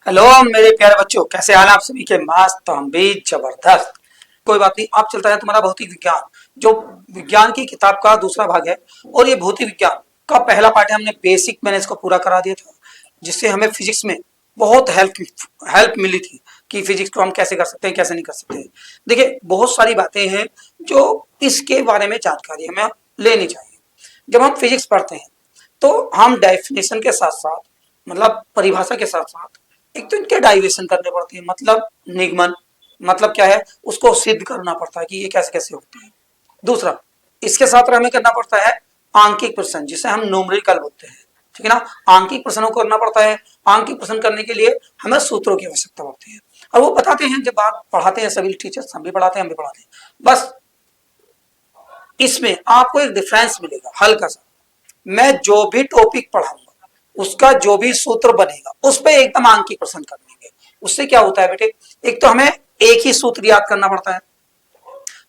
Hello मेरे प्यारे बच्चों, कैसे हाल आप सभी के। मस्त, तो हम भी जबरदस्त। कोई बात नहीं, अब चलता है तुम्हारा भौतिक विज्ञान, जो विज्ञान की किताब का दूसरा भाग है। और ये भौतिक विज्ञान का पहला पार्ट है, हमने बेसिक मैंने इसको पूरा करा दिया था, जिससे हमें फिजिक्स में बहुत हेल्प मिली थी कि फिजिक्स को हम कैसे कर सकते हैं, कैसे नहीं कर सकते। देखिए, बहुत सारी बातें हैं जो इसके बारे में जानकारी हमें लेनी चाहिए। जब हम फिजिक्स पढ़ते हैं तो हम डेफिनेशन के साथ साथ, मतलब परिभाषा के साथ साथ, एक तो इनके डाइवेशन करने पड़ते हैं, मतलब निगमन, मतलब क्या है उसको सिद्ध करना पड़ता है कि ये कैसे कैसे होते हैं। दूसरा, इसके साथ हमें करना पड़ता है आंकिक प्रश्न, जिसे हम न्यूमेरिकल बोलते हैं। ठीक है ना। आंकिक प्रश्नों को करना पड़ता है। आंकिक प्रश्न करने के लिए हमें सूत्रों की आवश्यकता पड़ती है, और वो बताते हैं जब आप पढ़ाते हैं, सभी टीचर्स हम भी पढ़ाते हैं, हम भी पढ़ाते हैं। बस इसमें आपको एक डिफरेंस मिलेगा हल्का सा। मैं जो भी टॉपिक पढ़ाऊंगा उसका जो भी सूत्र बनेगा उस पर एकदम आंकिक प्रश्न कर लेंगे। उससे क्या होता है बेटे, एक तो हमें एक ही सूत्र याद करना पड़ता है,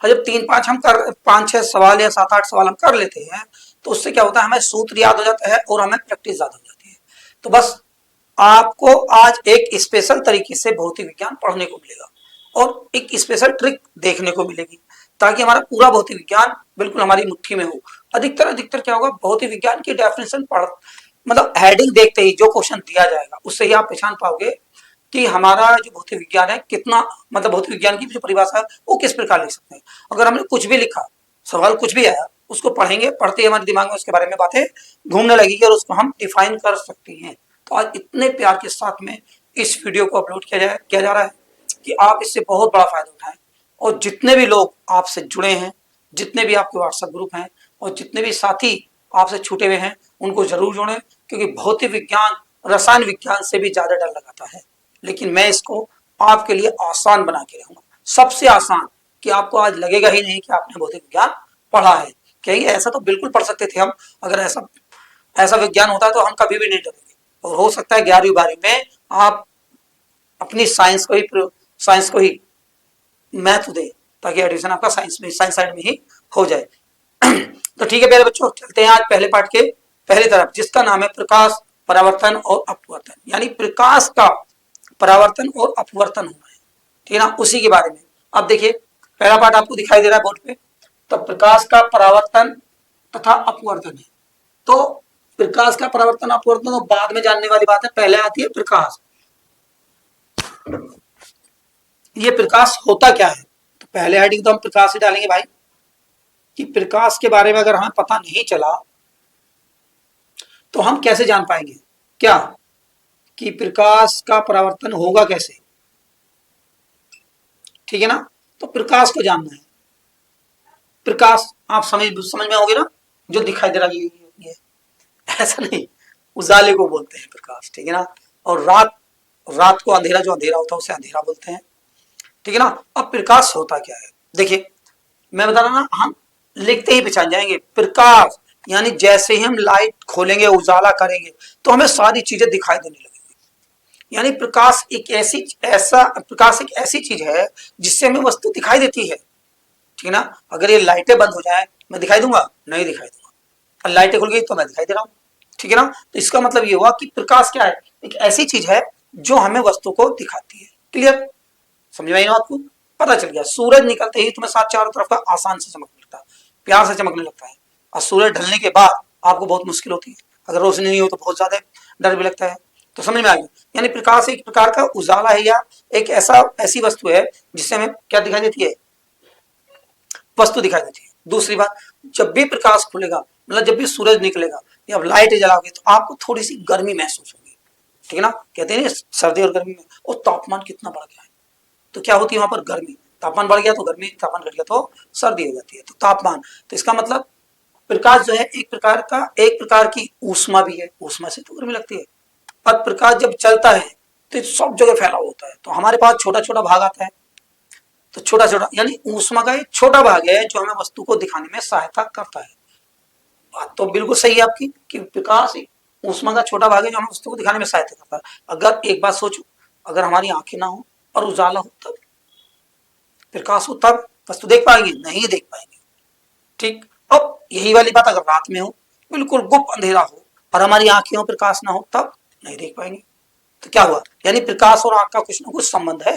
और जब तीन पांच हम कर 5-6 सवाल या 7-8 सवाल हम कर लेते हैं तो उससे क्या होता है, हमें सूत्र याद हो जाता है और हमें प्रैक्टिस ज्यादा हो जाती है। तो बस आपको आज एक स्पेशल तरीके से भौतिक विज्ञान पढ़ने को मिलेगा और एक स्पेशल ट्रिक देखने को मिलेगी, ताकि हमारा पूरा भौतिक विज्ञान बिल्कुल हमारी मुट्ठी में हो। अधिकतर अधिकतर क्या होगा, भौतिक विज्ञान की डेफिनेशन पढ़, मतलब हेडिंग देखते ही जो क्वेश्चन दिया जाएगा उससे ही आप पहचान पाओगे कि हमारा जो भौतिक विज्ञान है कितना, मतलब भौतिक विज्ञान की जो परिभाषा है वो किस प्रकार लिख सकते हैं। अगर हमने कुछ भी लिखा, सवाल कुछ भी आया, उसको पढ़ेंगे, पढ़ते ही हमारे दिमाग में उसके बारे में बातें घूमने लगेगी और उसको हम डिफाइन कर सकते हैं। तो आज इतने प्यार के साथ में इस वीडियो को अपलोड किया जा रहा है कि आप इससे बहुत बड़ा फायदा उठाएं। और जितने भी लोग आपसे जुड़े हैं, जितने भी आपके व्हाट्सएप ग्रुप हैं और जितने भी साथी आपसे छूटे हुए हैं, उनको जरूर जोड़ें, क्योंकि भौतिक विज्ञान रसायन विज्ञान से भी ज्यादा डर लगाता है। लेकिन मैं इसको आपके लिए आसान बना के रहूंगा, सबसे आसान, कि आपको आज लगेगा ही नहीं कि आपने भौतिक विज्ञान पढ़ा है। कहेंगे ऐसा तो बिल्कुल पढ़ सकते थे हम, अगर ऐसा ऐसा विज्ञान होता है तो हम कभी भी नहीं डरेंगे। और हो सकता है 11वीं 12वीं में आप अपनी साइंस को ही मैथ दे, ताकि एडमिशन आपका साइंस साइड में ही हो जाए। तो ठीक है प्यारे बच्चों, चलते हैं आज पहले पार्ट के पहली तरफ, जिसका नाम है प्रकाश, परावर्तन और अपवर्तन, यानी प्रकाश का परावर्तन और अपवर्तन होना है। ठीक है ना, उसी के बारे में। अब देखिए, पहला पार्ट आपको दिखाई दे रहा है बोर्ड पे। तो प्रकाश का परावर्तन तथा अपवर्तन है। तो प्रकाश का परावर्तन अपवर्तन तो बाद में जानने वाली बात है, पहले आती है प्रकाश। ये प्रकाश होता क्या है, तो पहले हेडिंग तो हम प्रकाश ही डालेंगे भाई, कि प्रकाश के बारे में अगर हमें पता नहीं चला तो हम कैसे जान पाएंगे क्या कि प्रकाश का परावर्तन होगा कैसे। ठीक है ना। तो प्रकाश को जानना है। प्रकाश आप समझ में आओगे ना, जो दिखाई दे रहा है ये ऐसा नहीं, उजाले को बोलते हैं प्रकाश। ठीक है ना। और रात को अंधेरा, जो अंधेरा होता है उसे अंधेरा बोलते हैं। ठीक है ना। अब प्रकाश होता क्या है, देखिए मैं बता रहा ना, हम लिखते ही पहचान जाएंगे। प्रकाश यानी जैसे ही हम लाइट खोलेंगे, उजाला करेंगे, तो हमें सारी चीजें दिखाई देने लगेंगी। यानी प्रकाश एक ऐसी चीज है जिससे हमें वस्तु दिखाई देती है। ठीक है ना। अगर ये लाइटें बंद हो जाए, मैं दिखाई दूंगा? नहीं दिखाई दूंगा। और लाइटें खुल गई तो मैं दिखाई दे रहा हूं। ठीक है ना। तो इसका मतलब ये हुआ कि प्रकाश क्या है, एक ऐसी चीज है जो हमें वस्तु को दिखाती है। क्लियर, समझ में आई ना आपको? पता चल गया। सूरज निकलते ही तुम्हें साथ चारों तरफ का आसान से चमकने लगता है, प्यार से चमकने लगता है। और सूरज ढलने के बाद आपको बहुत मुश्किल होती है, अगर रोशनी नहीं हो तो बहुत ज्यादा डर भी लगता है। तो समझ में आ गया, यानी प्रकाश एक प्रकार का उजाला है, या एक ऐसी वस्तु है जिससे हमें क्या दिखाई देती है, वस्तु दिखाई देती है। दूसरी बात, जब भी प्रकाश खुलेगा, मतलब जब भी सूरज निकलेगा या लाइट जलाओगे, तो आपको थोड़ी सी गर्मी महसूस होगी। ठीक है ना। कहते हैं सर्दी और गर्मी में, और तापमान कितना बढ़ गया है, तो क्या होती है वहां पर गर्मी, तापमान बढ़ गया तो गर्मी, तापमान घट गया तो सर्दी हो जाती है। तो तापमान, तो इसका मतलब प्रकाश जो है एक प्रकार की ऊष्मा भी है, ऊष्मा से तो गर्मी लगती है। पर प्रकाश जब चलता है तो सब जगह फैला होता है, तो हमारे पास छोटा छोटा भाग आता है। तो छोटा छोटा यानी ऊष्मा का एक छोटा भाग है जो हमें वस्तु को दिखाने में सहायता करता है। बात तो बिल्कुल सही है आपकी कि प्रकाश ऊष्मा का छोटा भाग है जो हमें वस्तु को दिखाने में सहायता करता है। अगर एक बात सोचो, अगर हमारी आंखें ना हो और उजाला हो तब, प्रकाश हो तब वस्तु देख पाएंगे? नहीं देख पाएंगे। ठीक। अब यही वाली बात अगर रात में हो, बिल्कुल गुप्त अंधेरा हो और हमारी आंखें हो, प्रकाश ना हो, तब नहीं देख पाएंगे। तो क्या हुआ, यानी प्रकाश और आंख का कुछ ना कुछ संबंध है।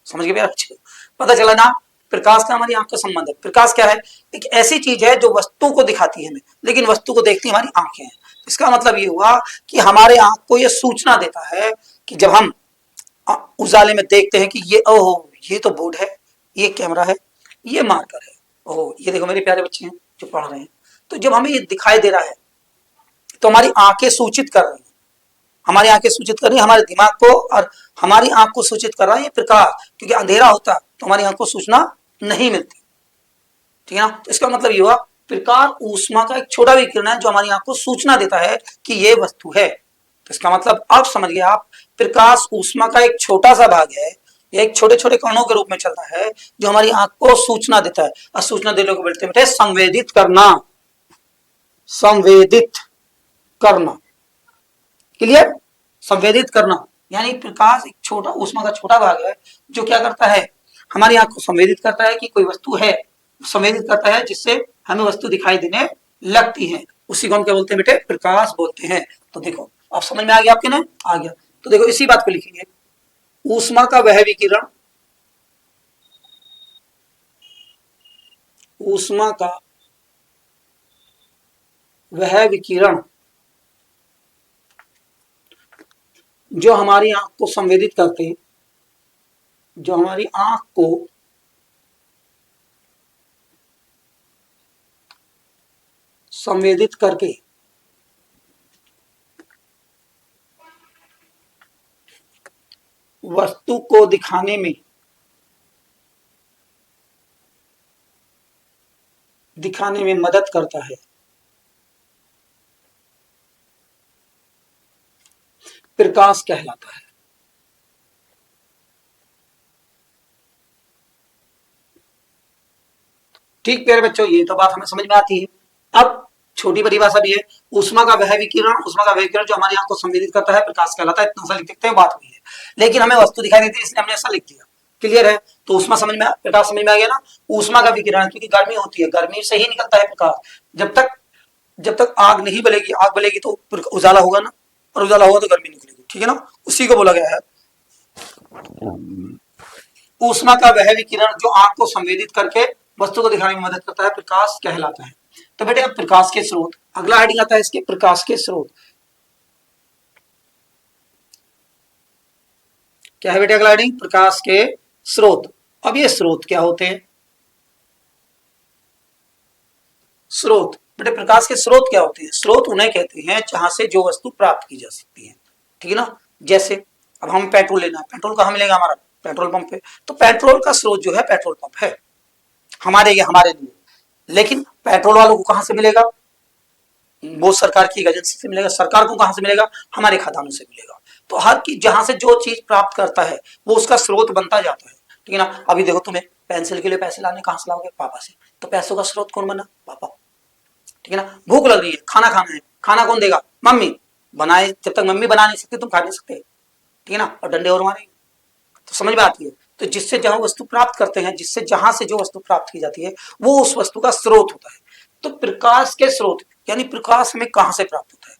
समझ गए मेरा बच्चे, पता चला ना प्रकाश का हमारी आंख का संबंध है। प्रकाश क्या है, एक ऐसी चीज है जो वस्तु को दिखाती है हमें, लेकिन वस्तु को देखती हमारी आंखें हैं। इसका मतलब ये हुआ कि हमारे आंख को ये सूचना देता है कि जब हम उजाले में देखते हैं कि ये ओह ये तो बोर्ड है, ये कैमरा है, ये मार्कर है, ओह ये देखो मेरे प्यारे बच्चे हैं जो पढ़ रहे हैं, तो जब हमें ये दिखाई दे रहा है तो हमारी आंखें सूचित कर रही हैं, हमारी आंखें सूचित कर रही है हमारे दिमाग को, और हमारी आंख को सूचित कर रहा है ये प्रकाश, क्योंकि अंधेरा होता तो हमारी आंख को सूचना नहीं मिलती। ठीक है ना, तो इसका मतलब ये हुआ प्रकाश ऊष्मा का एक छोटा विकिरण है जो हमारी आंख को सूचना देता है कि ये वस्तु है। तो इसका मतलब अब समझ गए आप, प्रकाश ऊष्मा का एक छोटा सा भाग है, ये एक छोटे छोटे कणों के रूप में चलता है जो हमारी आंख को सूचना देता है, और सूचना देने को बैठते बैठे संवेदित करना, संवेदित करना, क्लियर, संवेदित करना। यानी प्रकाश एक छोटा ऊष्मा का छोटा भाग है जो क्या करता है, हमारी आंख को संवेदित करता है कि कोई वस्तु है, संवेदित करता है जिससे हमें वस्तु दिखाई देने लगती है, उसी को हम क्या बोलते हैं बेटे, प्रकाश बोलते हैं। तो देखो अब समझ में आ गया आपके ना, आ गया। तो देखो इसी बात को लिखेंगे, ऊष्मा का वह विकिरण, ऊष्मा का वह विकिरण जो हमारी आंख को संवेदित करते हैं, जो हमारी आंख को संवेदित करके वस्तु को दिखाने में मदद करता है, प्रकाश कहलाता है। ठीक प्यारे बच्चों, ये तो बात हमें समझ में आती है। अब छोटी परिभाषा भी है, ऊष्मा का वह विकिरण, ऊष्मा का वह विकिरण जो हमारी आंख को संवेदित करता है प्रकाश कहलाता है। इतना सा लिख सकते हैं, बात हुई है। लेकिन हमें वस्तु दिखाई देती है इसलिए हमने ऐसा लिख दिया, क्लियर है। तो ऊष्मा समझ में, प्रकाश समझ में आ गया ना। ऊष्मा का विकिरण, क्योंकि गर्मी होती है, गर्मी से ही निकलता है प्रकाश। जब तक आग नहीं बलेगी, आग बलेगी तो उजाला होगा ना, और उजाला होगा तो गर्मी निकलेगी, ठीक है ना, उसी को बोला गया है ऊष्मा का वह विकिरण जो आंख को संवेदित करके वस्तु को दिखाने में मदद करता है, प्रकाश कहलाता है। तो बेटे अब प्रकाश के स्रोत, अगला हेडिंग आता है इसके, प्रकाश के स्रोत। क्या है बेटे अगला हेडिंग, प्रकाश के स्रोत। अब ये स्रोत क्या होते हैं, स्रोत, बेटे प्रकाश के स्रोत क्या होते हैं, स्रोत उन्हें कहते हैं जहां से जो वस्तु प्राप्त की जा सकती है, ठीक है ना। जैसे अब हम पेट्रोल लेना है, पेट्रोल कहाँ मिलेगा, हमारा पेट्रोल पंप पे, तो पेट्रोल का स्रोत जो है पेट्रोल पंप है हमारे लिए, लेकिन पेट्रोल वालों को कहां से मिलेगा, वो सरकार की एजेंसी से मिलेगा। सरकार को कहां से मिलेगा, हमारे खदानों से मिलेगा। तो हर की जहां से जो चीज प्राप्त करता है वो उसका स्रोत बनता जाता है, ठीक है ना। अभी देखो तुम्हें पेंसिल के लिए पैसे लाने कहां से लाओगे, पापा से, तो पैसों का स्रोत कौन बना, पापा, ठीक है ना। भूख लग रही है, खाना खाना है, खाना कौन देगा, मम्मी। बनाए जब तक मम्मी बना नहीं सकती तुम खा नहीं सकते, ठीक है ना, और डंडे और मारेंगे। तो समझ में आती है। तो जिससे जहां वस्तु प्राप्त करते हैं, जिससे जहां से जो वस्तु प्राप्त की जाती है वो उस वस्तु का स्रोत होता है। तो प्रकाश के स्रोत, यानी प्रकाश हमें कहां से प्राप्त होता है,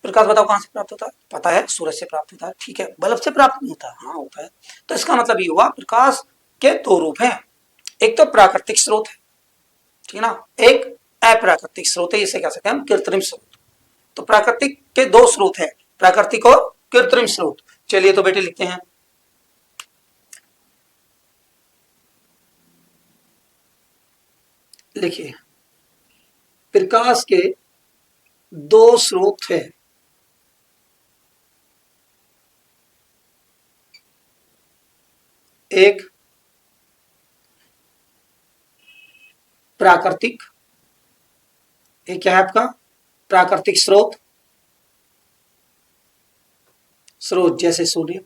प्रकाश बताओ कहां से प्राप्त होता है, पता है सूरज से प्राप्त होता है, ठीक है। बल्ब से प्राप्त नहीं होता, हाँ होता है। तो इसका मतलब ये हुआ प्रकाश के दो रूप हैं, एक तो प्राकृतिक स्रोत है, ठीक है ना, एक अप्राकृतिक स्रोत है, इसे कह सकते हैं हम कृत्रिम स्रोत। तो प्राकृतिक के दो स्रोत हैं, प्राकृतिक और कृत्रिम स्रोत। चलिए तो बेटे लिखते हैं, लिखिए प्रकाश के दो स्रोत हैं, एक प्राकृतिक, एक क्या है आपका प्राकृतिक स्रोत, स्रोत जैसे सूर्य।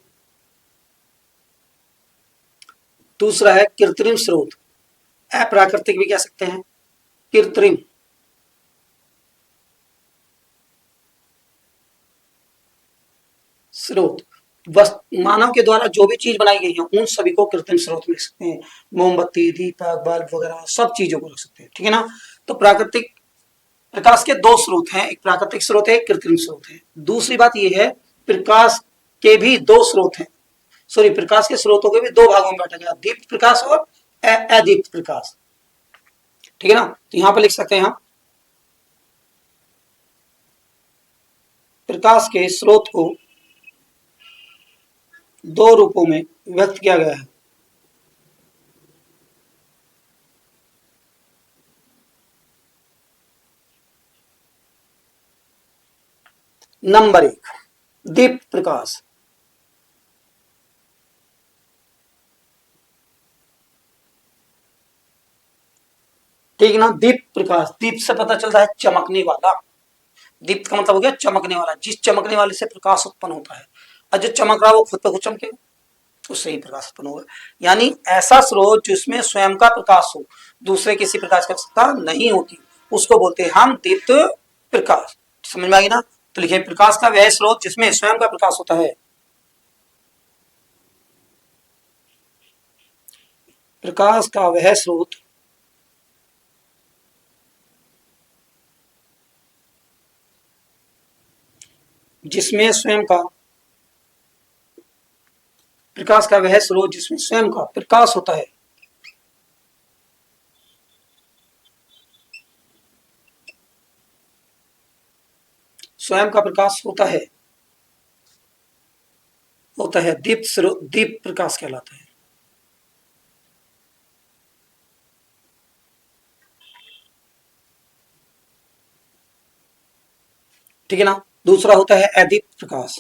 दूसरा है कृत्रिम स्रोत, अप्राकृतिक भी कह सकते हैं, कृत्रिम। स्रोत मानव के द्वारा जो भी चीज बनाई गई है उन सभी को कृत्रिम स्रोत में रख सकते हैं, मोमबत्ती, दीपक, बल्ब वगैरह सब चीजों को रख सकते हैं, ठीक है ना। तो प्राकृतिक प्रकाश के दो स्रोत हैं, एक प्राकृतिक स्रोत है, एक कृत्रिम स्रोत है। दूसरी बात यह है प्रकाश के भी दो स्रोत हैं, सॉरी प्रकाश के स्रोतों के भी दो भागों में बांटा गया, दीप्त प्रकाश और अदीप्त प्रकाश। ठीक है ना, तो यहां पर लिख सकते हैं हम प्रकाश के स्रोत को दो रूपों में व्यक्त किया गया है। नंबर एक, दीप्त प्रकाश। ठीक है ना, दीप्त प्रकाश, दीप्त से पता चलता है चमकने वाला, दीप्त का मतलब हो गया चमकने वाला, जिस चमकने वाले से प्रकाश उत्पन्न होता है, और जो चमक रहा है वो खुद पे खुद चमके, उससे ही प्रकाश उत्पन्न होगा। यानी ऐसा स्रोत जिसमें स्वयं का प्रकाश हो, दूसरे किसी प्रकाश की आवश्यकता नहीं होती, उसको बोलते हैं हम दीप्त प्रकाश। समझ में आ गई ना, तो लिखिए प्रकाश का वह स्रोत जिसमें स्वयं का प्रकाश होता है, प्रकाश का वह स्रोत जिसमें स्वयं का प्रकाश का वह स्रोत जिसमें स्वयं का प्रकाश होता है। स्वयं का प्रकाश होता है दीप्त स्रोत, दीप्त प्रकाश कहलाता है। ठीक है ना, दूसरा होता है अदीप्त प्रकाश।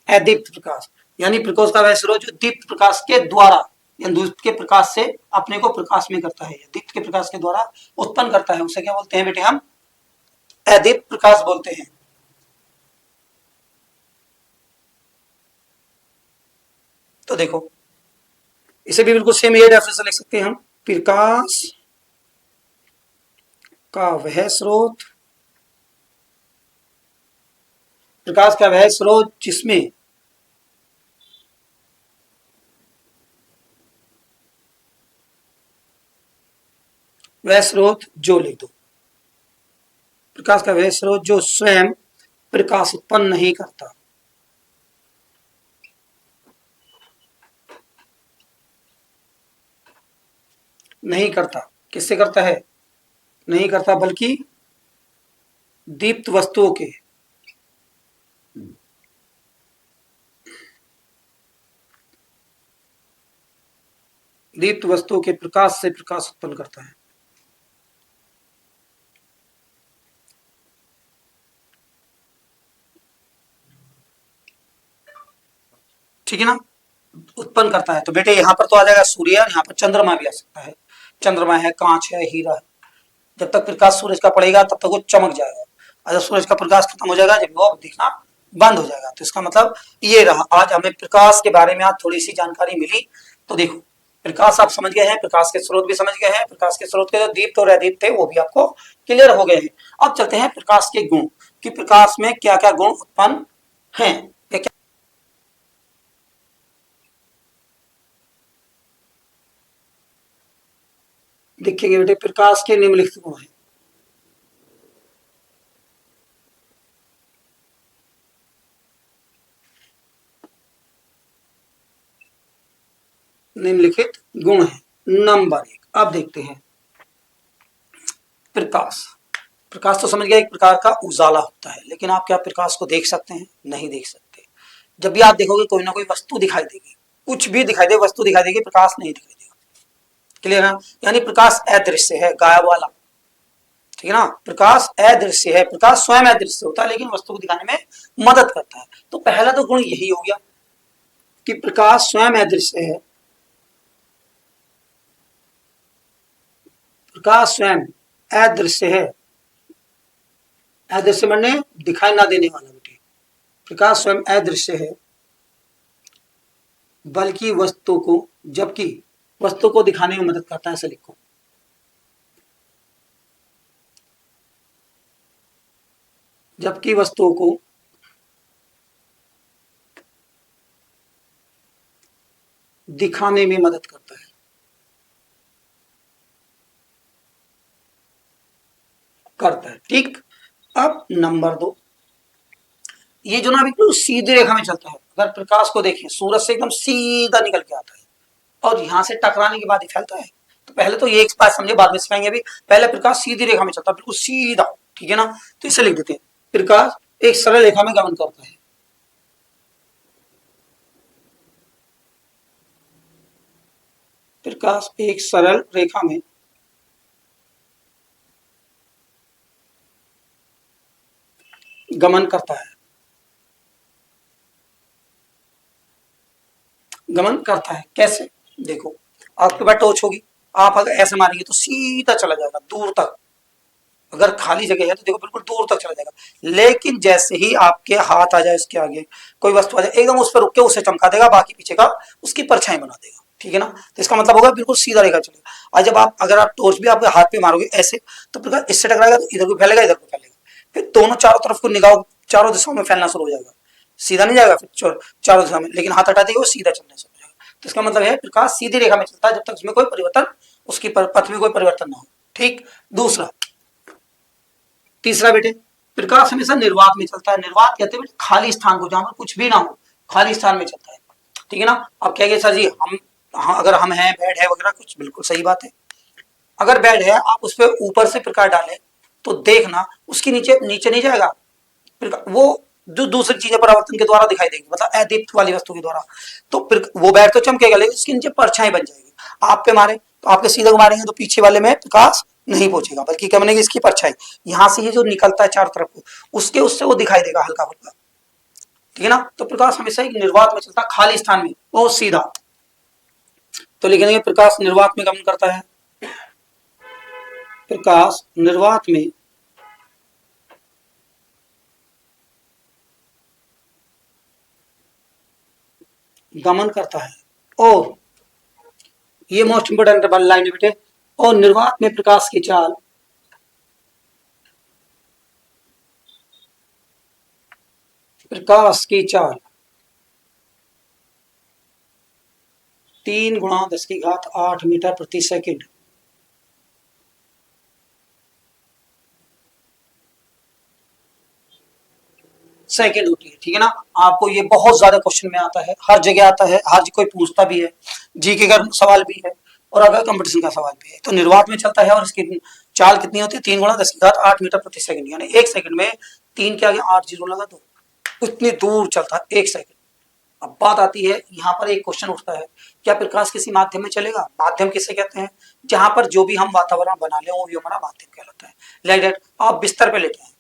अदीप्त प्रकाश यानी प्रकाश का वह स्रोत जो दीप्त प्रकाश के द्वारा या दीप्त के प्रकाश से अपने को प्रकाश में करता है, दीप्त के प्रकाश के द्वारा उत्पन्न करता है, उसे क्या बोलते हैं बेटे, हम अदीप्त प्रकाश बोलते हैं। तो देखो इसे भी बिल्कुल सेम ये रेफरेंस लिख सकते हैं हम, प्रकाश का वह स्रोत, प्रकाश का वह स्रोत जिसमें वह स्रोत जो, लिख दो, प्रकाश का वह स्रोत जो स्वयं प्रकाश उत्पन्न नहीं करता, नहीं करता, किससे करता है, नहीं करता, बल्कि दीप्त वस्तुओं के दीप्त वस्तुओं के प्रकाश से प्रकाश उत्पन्न करता है। ठीक है ना, उत्पन्न करता है। तो बेटे यहाँ पर तो आ जाएगा सूर्य, यहाँ पर चंद्रमा भी आ सकता है, चंद्रमा है, कांच है, हीरा है। जब तक प्रकाश सूरज का पड़ेगा तब तक वो चमक जाएगा, और जब सूरज का प्रकाश खत्म हो जाएगा, जब वो दिखना बंद हो जाएगा। तो इसका मतलब ये रहा, आज हमें प्रकाश के बारे में आज थोड़ी सी जानकारी मिली। तो देखो प्रकाश आप समझ गए हैं, प्रकाश के स्रोत भी समझ गए हैं, प्रकाश के स्रोत के जो दीप्त और अदीप्त थे वो भी आपको क्लियर हो गए हैं। अब चलते हैं प्रकाश के गुण, कि प्रकाश में क्या क्या गुण उत्पन्न हैं। देखिएगा बेटे, प्रकाश के निम्नलिखित गुण हैं। निम्नलिखित गुण है। नंबर एक, अब देखते हैं प्रकाश। प्रकाश तो समझ गया एक प्रकार का उजाला होता है, लेकिन आप क्या प्रकाश को देख सकते हैं, नहीं देख सकते। जब भी आप देखोगे कोई ना कोई वस्तु दिखाई देगी, कुछ भी दिखाई दे, वस्तु दिखाई देगी, प्रकाश नहीं दिखाई देगा। क्लियर है, यानी प्रकाश अदृश्य है, गायब वाला। ठीक है ना, प्रकाश अदृश्य है, प्रकाश स्वयं अदृश्य होता है लेकिन वस्तु को दिखाने में मदद करता है। तो पहला तो गुण यही हो गया कि प्रकाश स्वयं अदृश्य है, प्रकाश स्वयं अदृश्य है, अदृश्य माने दिखाई ना देने वाला बेटे, प्रकाश स्वयं अदृश्य है, बल्कि वस्तु को, जबकि वस्तु को दिखाने में मदद करता है, ऐसे लिखो। जबकि वस्तुओं को दिखाने में मदद करता है। करता है। ठीक, अब नंबर 2, ये जो ना बिल्कुल सीधी रेखा में चलता है। अगर प्रकाश को देखें, सूरज से एकदम सीधा निकल के आता है और यहां से टकराने के बाद ही फैलता है। तो पहले तो ये एक बात समझे, बाद में सिखाएंगे। अभी पहले प्रकाश सीधी रेखा में चलता है, बिल्कुल सीधा, ठीक है ना। तो इसे लिख देते हैं, प्रकाश एक सरल रेखा में गमन करता है। प्रकाश एक सरल रेखा में गमन करता है। गमन करता है कैसे? देखो, आपके पास टॉर्च होगी, आप अगर ऐसे मारेंगे तो सीधा चला जाएगा दूर तक। अगर खाली जगह है तो देखो बिल्कुल दूर तक चला जाएगा। लेकिन जैसे ही आपके हाथ आ जाए, उसके आगे कोई वस्तु आ जाए, एकदम उस पर रुक के उसे चमका देगा, बाकी पीछे का उसकी परछाई बना देगा, ठीक है ना। तो इसका मतलब होगा बिल्कुल सीधा रेखा चलेगा। और जब आप अगर आप टॉर्च भी आपके हाथ पे मारोगे ऐसे, तो प्रकाश इससे टकराएगा तो इधर को फैलेगा, इधर को फैलेगा, फिर दोनों चारों तरफ को निगाह चारों दिशाओं में फैलना शुरू हो जाएगा। सीधा नहीं जाएगा फिर चारों दिशा में, लेकिन हाथ हटा देगा वो सीधा चलने शुरू हो जाएगा। तो इसका मतलब है प्रकाश सीधी रेखा में चलता है जब तक उसमें कोई परिवर्तन, उसकी पथ में कोई परिवर्तन ना हो। ठीक, दूसरा, तीसरा बेटे, प्रकाश हमेशा निर्वात में चलता है। निर्वात कहते हैं खाली स्थान को, जहां पर कुछ भी ना हो, खाली स्थान में चलता है, ठीक है ना। आप कहेंगे सर जी हम, हाँ, अगर हम हैं, बेड है वगैरह कुछ, बिल्कुल सही बात है। अगर बेड है, आप उस पर ऊपर से प्रकाश डालें तो देखना उसके नीचे नीचे नहीं जाएगा, वो जो दूसरी चीजें परावर्तन के द्वारा दिखाई देगी, मतलब अदीप्त वाली वस्तु के द्वारा। तो फिर वो बेड तो चमकेगा, लेकिन उसके नीचे परछाई बन जाएगी। आप पे मारे तो आपके सीधे को मारेंगे तो पीछे वाले में प्रकाश नहीं पहुंचेगा, बल्कि क्या बनेगी, इसकी परछाई। यहां से ये जो निकलता है चारों तरफ को, उसके उससे वो दिखाई देगा हल्का फुल्का, ठीक है ना। तो प्रकाश हमेशा एक निर्वात में चलता है, खाली स्थान में, बहुत सीधा। तो लिखेंगे प्रकाश निर्वात में गमन करता है। प्रकाश निर्वात में गमन करता है। और ये मोस्ट इंपोर्टेंट लाइन है बेटे, और निर्वात में प्रकाश की चाल प्रकाश की चाल 3 × 10⁸ मीटर प्रति सेकंड सेकंड होती है, ठीक है ना। आपको ये बहुत ज्यादा क्वेश्चन में आता है, हर जगह आता है, हर कोई पूछता भी है, जी के अगर सवाल भी है और अगर कंपटीशन का सवाल भी है। तो निर्वात में चलता है और इसकी चाल कितनी होती है, 3 × 10⁸ मीटर प्रति सेकंड, यानी एक सेकंड में 3 के आगे 8 जीरो लगा दो, इतनी दूर चलता है एक सेकंड। अब बात आती है, यहाँ पर एक क्वेश्चन उठता है, क्या प्रकाश किसी माध्यम में चलेगा? माध्यम किसे कहते हैं? जहां पर जो भी हम वातावरण बना ले वो भी हमारा माध्यम कहलाता है। लाइक दैट, आप बिस्तर पे लेटे हैं,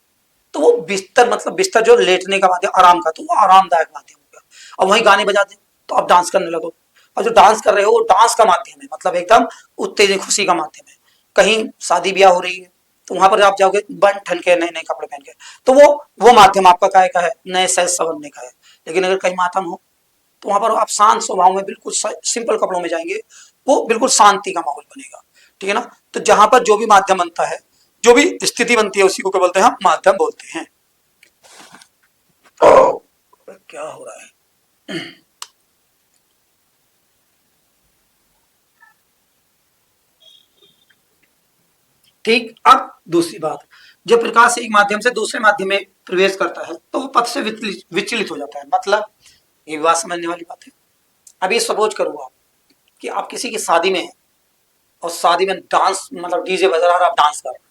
तो वो बिस्तर मतलब बिस्तर जो लेटने का माध्यम, आराम का, तो वो आरामदायक माध्यम हो गया। अब वही गाने बजा दें तो आप डांस करने लगो, और जो डांस कर रहे हो वो डांस का माध्यम है, मतलब एकदम उत्तेजक खुशी का माध्यम है। कहीं शादी ब्याह हो रही है तो वहां पर आप जाओगे बन ठन के, नए नए कपड़े पहन के, तो वो माध्यम आपका काय का है, नए सज संवरने का है। लेकिन अगर कहीं मातम हो तो वहां पर आप शांत स्वभाव में बिल्कुल सिंपल कपड़ों में जाएंगे, वो बिल्कुल शांति का माहौल बनेगा, ठीक है ना। तो जहां पर जो भी माध्यम बनता है, जो भी स्थिति बनती है, उसी को क्या बोलते हैं, हम माध्यम बोलते हैं। क्या हो रहा है? ठीक, अब दूसरी बात, जब प्रकाश एक माध्यम से दूसरे माध्यम में प्रवेश करता है तो वो पथ से विचलित हो जाता है। मतलब ये बात समझने वाली बात है। अभी सपोज करो आप कि आप किसी की शादी में हैं और शादी में डांस, मतलब डीजे बज रहा है और आप डांस कर रहे हैं,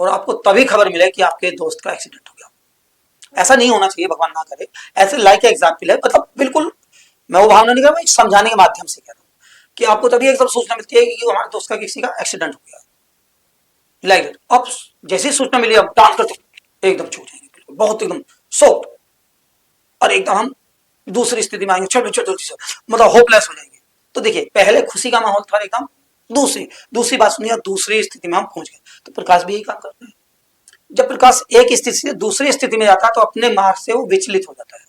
और आपको तभी खबर मिले कि आपके दोस्त का एक्सीडेंट हो गया। ऐसा नहीं होना चाहिए, भगवान ना करे। ऐसे लाइक एग्जाम्पल है, मतलब बिल्कुल मैं वो भावना नहीं कर रहा, समझाने के माध्यम से कह रहा हूँ कि आपको तभी एकदम सूचना मिलती है कि हमारे दोस्त का किसी का एक्सीडेंट हो गया, लाइक दैट। अब जैसी सूचना मिली, अब डांस करते एकदम छूट जाएंगे, बिल्कुल बहुत एकदम सोक्ड, और एकदम हम दूसरी स्थिति में आएंगे, चलो चलो जल्दी से, मतलब होपलेस हो जाएंगे। तो देखिए, पहले खुशी का माहौल था एकदम, दूसरी दूसरी बात सुनिए, दूसरी स्थिति में हम पहुंच गए। तो प्रकाश भी यही काम करते हैं। जब प्रकाश एक स्थिति से दूसरी स्थिति में जाता है तो अपने मार्ग से वो विचलित हो जाता है।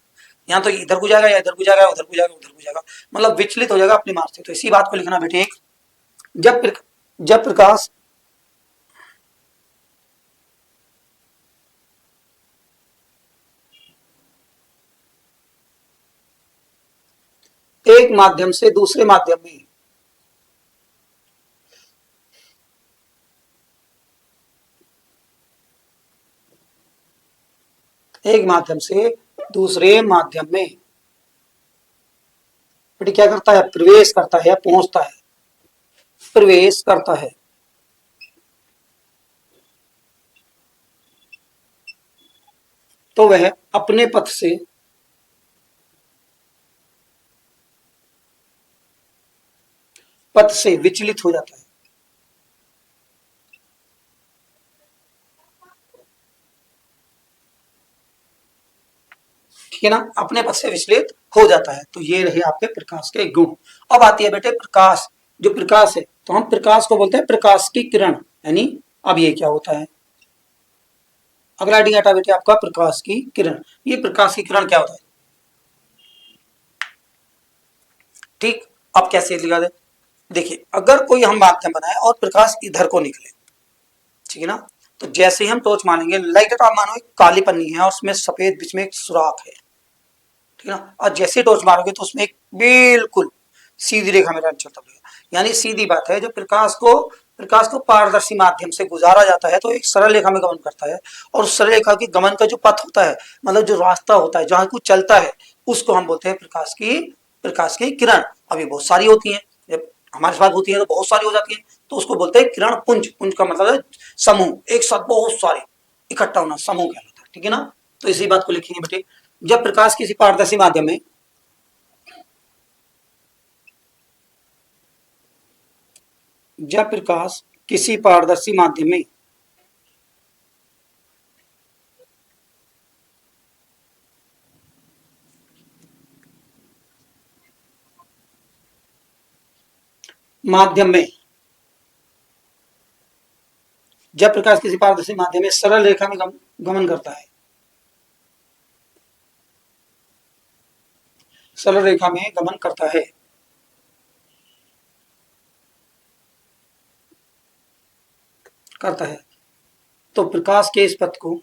यहाँ तो इधर को जाएगा या इधर को जाएगा, उधर को जाएगा उधर को जाएगा, मतलब विचलित हो जाएगा अपने मार्ग से। तो इसी बात को लिखना बेटे, जब जब प्रकाश एक माध्यम से दूसरे माध्यम में एक माध्यम से दूसरे माध्यम में बेटे क्या करता है, प्रवेश करता है या पहुंचता है, प्रवेश करता है। तो वह अपने पथ से विचलित हो जाता है। ठीक है ना, अपने पथ से विचलित हो जाता है। तो ये रहे आपके प्रकाश के गुण। अब आती है बेटे प्रकाश। जो प्रकाश है तो हम प्रकाश को बोलते हैं प्रकाश की किरण, यानी अब ये क्या होता है, अगला हेडिंग आता बेटे आपका प्रकाश की किरण। ये प्रकाश की किरण क्या होता है, ठीक। अब कैसे लिखा जाए, देखिए अगर कोई हम माध्यम बनाए और प्रकाश इधर को निकले, ठीक है ना, तो जैसे ही हम टॉर्च मारेंगे, लाइट तो आप मानो एक काली पन्नी है और उसमें सफेद बीच में एक सुराख है, ठीक है ना, और जैसे टॉर्च मारोगे तो उसमें एक बिल्कुल सीधी रेखा में चलता रहेगा। यानी सीधी बात है, जो प्रकाश को पारदर्शी माध्यम से गुजारा जाता है तो एक सरल रेखा में गमन करता है, और उस सरल रेखा की गमन का जो पथ होता है, मतलब जो रास्ता होता है जहां कुछ चलता है, उसको हम बोलते हैं प्रकाश की किरण। अभी बहुत सारी होती है, जब हमारे पास होती है तो बहुत सारी हो जाती है, तो उसको बोलते हैं किरण पुंज। पुंज का मतलब है समूह, एक साथ बहुत सारे इकट्ठा होना, समूह कहलाता है, ठीक है ना। तो इसी बात को लिखेंगे बेटे, जब प्रकाश किसी पारदर्शी माध्यम में जब प्रकाश किसी पारदर्शी माध्यम में जब प्रकाश किसी पारदर्शी माध्यम में सरल रेखा में गमन करता है, सरल रेखा में गमन करता है तो प्रकाश के इस पथ को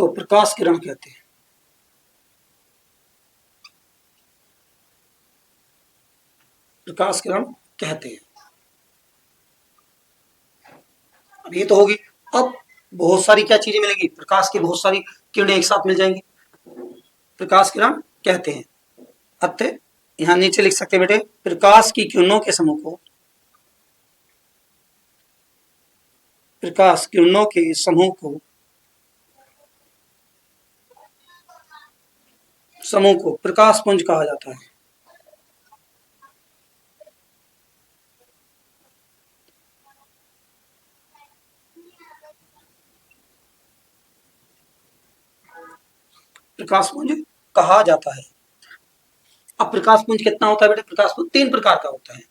प्रकाश किरण कहते हैं। प्रकाश किरण कहते हैं। अब ये तो होगी। अब बहुत सारी क्या चीजें मिलेगी, प्रकाश की बहुत सारी किरणें एक साथ मिल जाएंगी, प्रकाश किरण कहते हैं। अतः यहां नीचे लिख सकते हैं बेटे, प्रकाश की किरणों के समूह को प्रकाश पुंज कहा जाता है। प्रकाश पुंज कहा जाता है। अब प्रकाश पुंज कितना होता है बेटे, प्रकाश पुंज 3 प्रकार का होता है।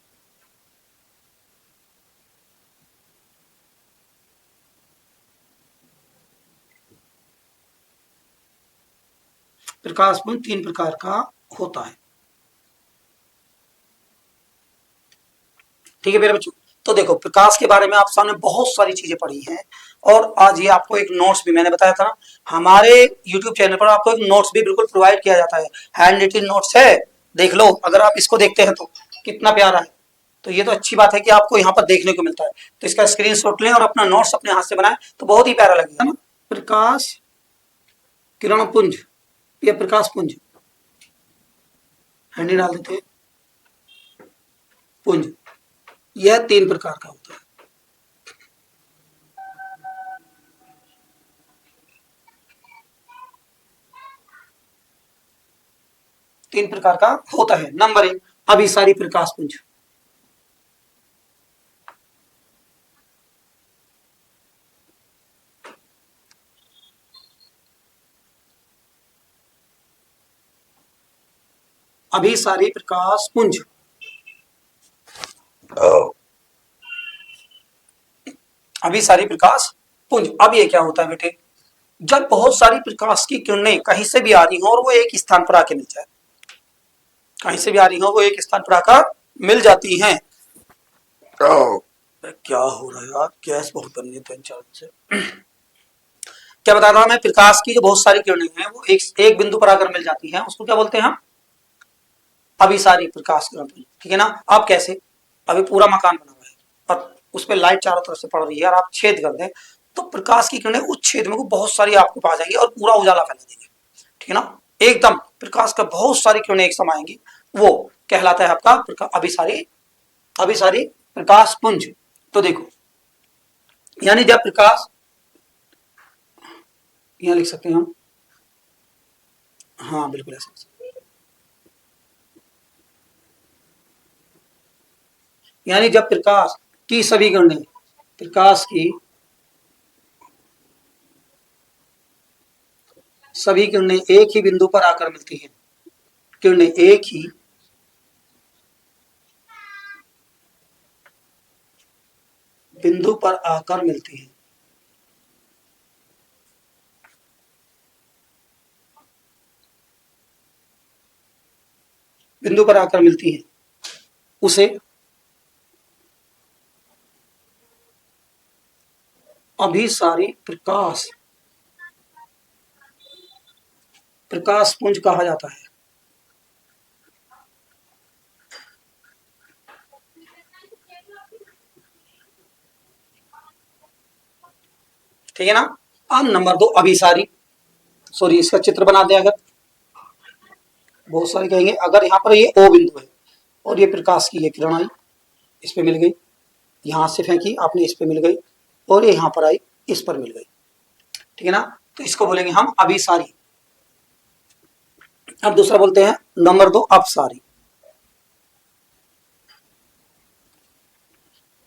प्रकाश पुंज 3 प्रकार का होता है, ठीक है मेरे बच्चों। तो देखो प्रकाश के बारे में आप सामने बहुत सारी चीजें पढ़ी हैं, और आज ये आपको एक नोट्स भी मैंने बताया था, हमारे YouTube चैनल पर आपको एक नोट्स भी बिल्कुल प्रोवाइड किया जाता है, हैंड रिटन नोट्स है, देख लो। अगर आप इसको देखते हैं तो कितना प्यारा है। तो ये तो अच्छी बात है कि आपको यहाँ पर देखने को मिलता है, तो इसका स्क्रीनशॉट लें और अपना नोट्स अपने हाथ से बनाएं तो बहुत ही प्यारा लगेगा ना। प्रकाश किरण पुंज या प्रकाश पुंज, हैंडी डाल देते हैं, पुंज, यह 3 प्रकार का होता है। 3 प्रकार का होता है। नंबर 1 अभिसारी प्रकाश पुंज। अभिसारी प्रकाश पुंज, अभिसारी प्रकाश पुंज। अब ये क्या होता है बेटे, जब बहुत सारी प्रकाश की किरणें कहीं से भी आ रही हो और वो एक स्थान पर आके मिल जाए, कहीं से भी आ रही हो वो एक स्थान पर आकर मिल जाती हैं। क्या हो रहा है यार, गैस बहुत बन रही है 3-4 दिन से। क्या बता रहा हूं मैं, प्रकाश की जो बहुत सारी किरणें हैं वो एक बिंदु पर आकर मिल जाती हैं, उसको क्या बोलते हैं हम, अभिसारी प्रकाश किरण पुंज, ठीक है ना। अब कैसे, अभी पूरा मकान बना हुआ है और उस पर लाइट चारों तरफ से पड़ रही है और आप छेद कर दें तो प्रकाश की किरणें उस छेद में को बहुत सारी आपके पास आएंगी और पूरा उजाला फैला देंगे, ठीक है ना। एकदम प्रकाश का बहुत सारी किरणें एक समय आएंगी, वो कहलाता है आपका अभिसारी अभिसारी प्रकाश पुंज। तो देखो, यानी जब प्रकाश, यहां लिख सकते हैं हम, हाँ बिल्कुल ऐसा, यानी जब प्रकाश की सभी किरणें, प्रकाश की सभी किरणें एक ही बिंदु पर आकर मिलती हैं, किरणें एक ही बिंदु पर आकर मिलती हैं, बिंदु पर आकर मिलती हैं, उसे अभिसारी प्रकाश पुंज कहा जाता है। ठीक है ना। अब नंबर 2 अभिसारी, सॉरी इसका चित्र बना दें, अगर बहुत सारे कहेंगे, अगर यहाँ पर ये ओ बिंदु है और ये प्रकाश की ये किरण आई, इस पे मिल गई, यहां से फेंकी आपने, इस पे मिल गई, और ये यहां पर आई, इस पर मिल गई, ठीक है ना। तो इसको बोलेंगे हम अभिसारी। अब दूसरा बोलते हैं नंबर 2 अपसारी।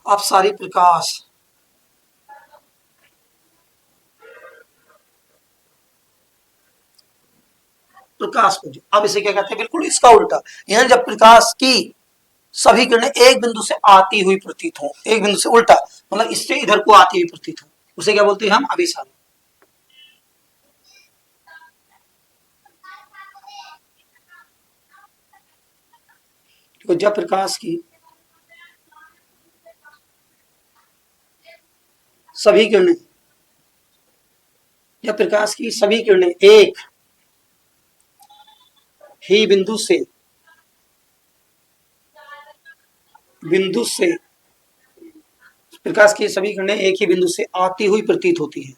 अपसारी प्रकाश प्रकाश पुंज। अब इसे क्या कहते हैं, बिल्कुल इसका उल्टा, यानी जब प्रकाश की सभी किरणें एक बिंदु से आती हुई प्रतीत हो, एक बिंदु से उल्टा, मतलब इससे इधर को आती हुई प्रतीत हो, उसे क्या बोलते हैं हम, अभिसारी। तो जब प्रकाश की सभी किरणें, जब प्रकाश की सभी किरणें एक ही बिंदु से प्रकाश की सभी किरणें एक ही बिंदु से आती हुई प्रतीत होती है,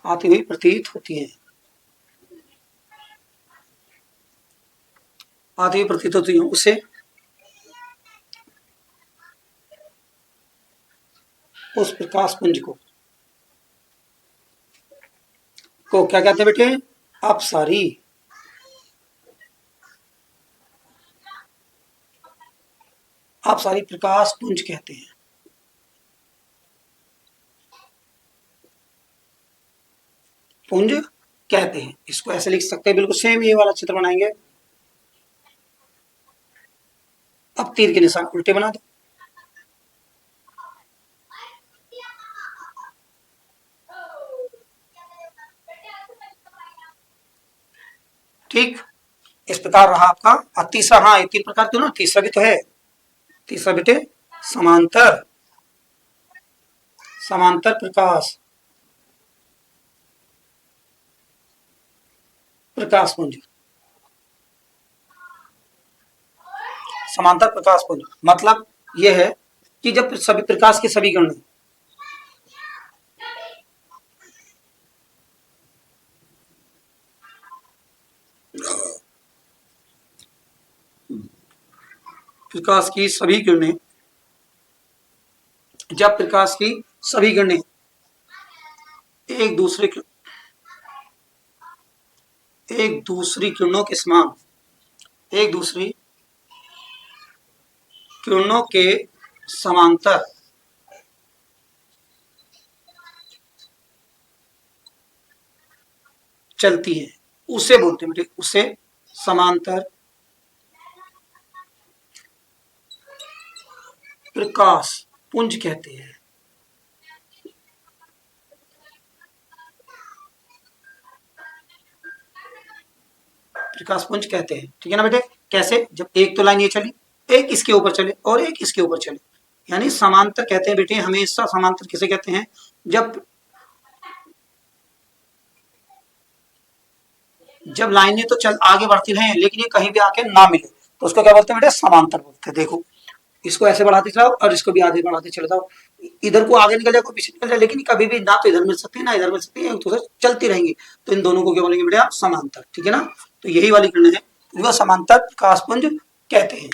आती हुई प्रतीत होती है, आती हुई प्रतीत होती है, उसे उस प्रकाश पुंज को क्या कहते हैं बेटे, अपसारी। अपसारी प्रकाश पुंज कहते हैं। पुंज कहते हैं, इसको ऐसे लिख सकते हैं, बिल्कुल सेम ये वाला चित्र बनाएंगे। अब तीर के निशान उल्टे बना दो, ठीक। इस प्रकार रहा आपका। और तीसरा, हाँ ये 3 प्रकार क्यों ना, तीसरा भी तो है, तीसरा बेटे समांतर समांतर प्रकाश पुंज। समांतर प्रकाश पुंज मतलब यह है कि जब सभी प्रकाश की सभी किरणें प्रकाश की सभी किरणें जब प्रकाश की सभी किरणें एक दूसरी किरणों के समान, एक दूसरी किरणों के समांतर चलती है, उसे बोलते हैं बेटे, उसे समांतर प्रकाश पुंज कहते हैं। प्रकाश पुंज कहते हैं, ठीक है ना बेटे। कैसे, जब एक तो लाइन ये चली, एक इसके ऊपर चले और एक इसके ऊपर चले, यानी समांतर कहते हैं बेटे, हमेशा समांतर किसे कहते हैं, जब जब लाइनें तो चल आगे बढ़ती रहें लेकिन ये कहीं भी आके ना मिले तो उसको क्या बोलते हैं बेटा, समांतर बोलते हैं। देखो इसको ऐसे बढ़ाते चलाओ और इसको भी आगे बढ़ाते चले जाओ, इधर को आगे निकल जाए, को पीछे निकल जाए, लेकिन कभी भी ना तो इधर मिल सकती है ना इधर मिल सकती है, एक दूसरे से चलती रहेंगी। तो इन दोनों को क्या बोलेंगे बेटा, समांतर। ठीक है ना, तो यही वाली किरणें हैं, वो समांतर प्रकाशपुंज कहते हैं।